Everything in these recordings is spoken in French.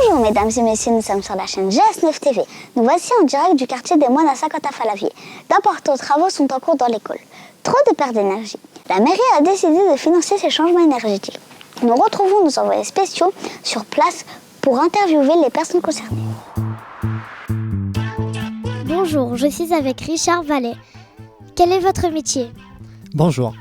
Bonjour mesdames et messieurs, nous sommes sur la chaîne GS9 TV. Nous voici en direct du quartier des Moines à Saint-Quentin-Falavier. D'importants travaux sont en cours dans l'école. Trop de perte d'énergie. La mairie a décidé de financer ces changements énergétiques. Nous retrouvons nos envoyés spéciaux sur place pour interviewer les personnes concernées. Bonjour, je suis avec Richard Vallet. Quel est votre métier ? Bonjour.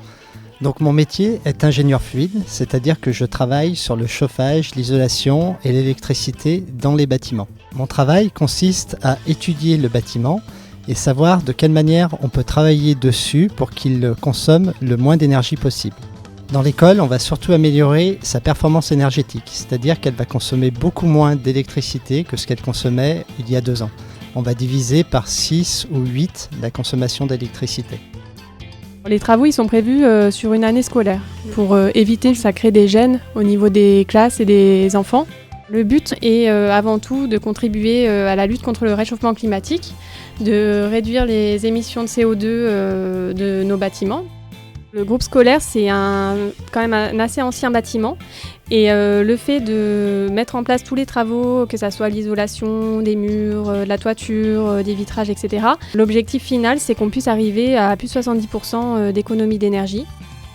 Donc mon métier est ingénieur fluide, c'est-à-dire que je travaille sur le chauffage, l'isolation et l'électricité dans les bâtiments. Mon travail consiste à étudier le bâtiment et savoir de quelle manière on peut travailler dessus pour qu'il consomme le moins d'énergie possible. Dans l'école, on va surtout améliorer sa performance énergétique, c'est-à-dire qu'elle va consommer beaucoup moins d'électricité que ce qu'elle consommait il y a 2 ans. On va diviser par 6 ou 8 la consommation d'électricité. Les travaux ils sont prévus sur une année scolaire pour éviter que ça crée des gênes au niveau des classes et des enfants. Le but est avant tout de contribuer à la lutte contre le réchauffement climatique, de réduire les émissions de CO2 de nos bâtiments. Le groupe scolaire, c'est quand même un assez ancien bâtiment et le fait de mettre en place tous les travaux, que ce soit l'isolation des murs, la toiture, des vitrages, etc. L'objectif final, c'est qu'on puisse arriver à plus de 70% d'économie d'énergie.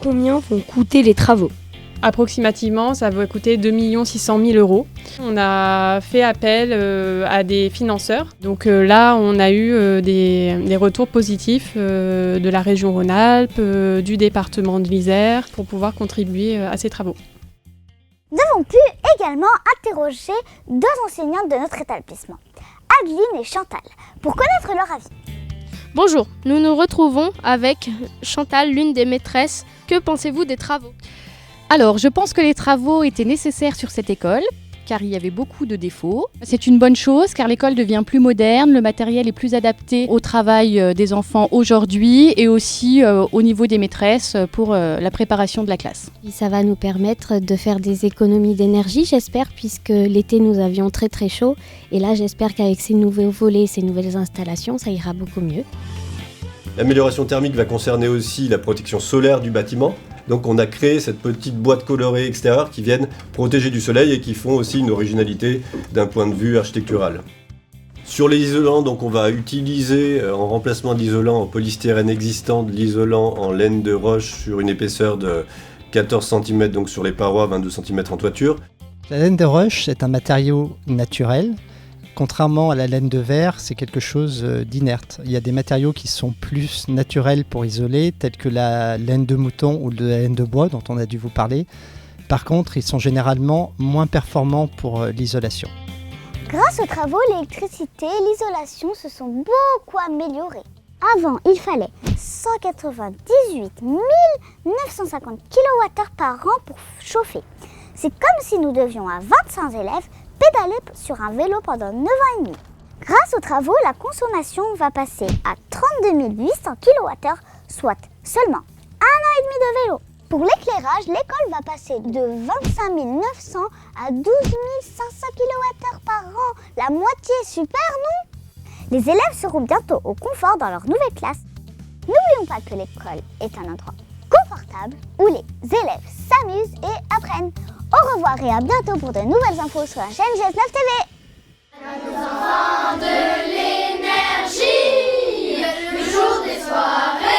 Combien vont coûter les travaux ? Approximativement, ça va coûter 2 600 000 €. On a fait appel à des financeurs. Donc là, on a eu des retours positifs de la région Rhône-Alpes, du département de l'Isère, pour pouvoir contribuer à ces travaux. Nous avons pu également interroger 2 enseignantes de notre établissement, Adeline et Chantal, pour connaître leur avis. Bonjour, nous nous retrouvons avec Chantal, l'une des maîtresses. Que pensez-vous des travaux ? Alors, je pense que les travaux étaient nécessaires sur cette école, car il y avait beaucoup de défauts. C'est une bonne chose, car l'école devient plus moderne, le matériel est plus adapté au travail des enfants aujourd'hui et aussi au niveau des maîtresses pour la préparation de la classe. Ça va nous permettre de faire des économies d'énergie, j'espère, puisque l'été nous avions très très chaud. Et là, j'espère qu'avec ces nouveaux volets, ces nouvelles installations, ça ira beaucoup mieux. L'amélioration thermique va concerner aussi la protection solaire du bâtiment. Donc on a créé cette petite boîte colorée extérieure qui viennent protéger du soleil et qui font aussi une originalité d'un point de vue architectural. Sur les isolants, donc on va utiliser en remplacement d'isolant en polystyrène existant de l'isolant en laine de roche sur une épaisseur de 14 cm donc sur les parois, 22 cm en toiture. La laine de roche, c'est un matériau naturel. Contrairement à la laine de verre, c'est quelque chose d'inerte. Il y a des matériaux qui sont plus naturels pour isoler, tels que la laine de mouton ou la laine de bois dont on a dû vous parler. Par contre, ils sont généralement moins performants pour l'isolation. Grâce aux travaux, l'électricité et l'isolation se sont beaucoup améliorées. Avant, il fallait 198 950 kWh par an pour chauffer. C'est comme si nous devions à 25 élèves pédaler sur un vélo pendant 9 ans et demi. Grâce aux travaux, la consommation va passer à 32 800 kWh, soit seulement 1 an et demi de vélo. Pour l'éclairage, l'école va passer de 25 900 à 12 500 kWh par an. La moitié, super, non ? Les élèves seront bientôt au confort dans leur nouvelle classe. N'oublions pas que l'école est un endroit confortable où les élèves s'amusent et apprennent. Au revoir et à bientôt pour de nouvelles infos sur la chaîne GS9 TV. À nos enfants de l'énergie, le jour des soirées.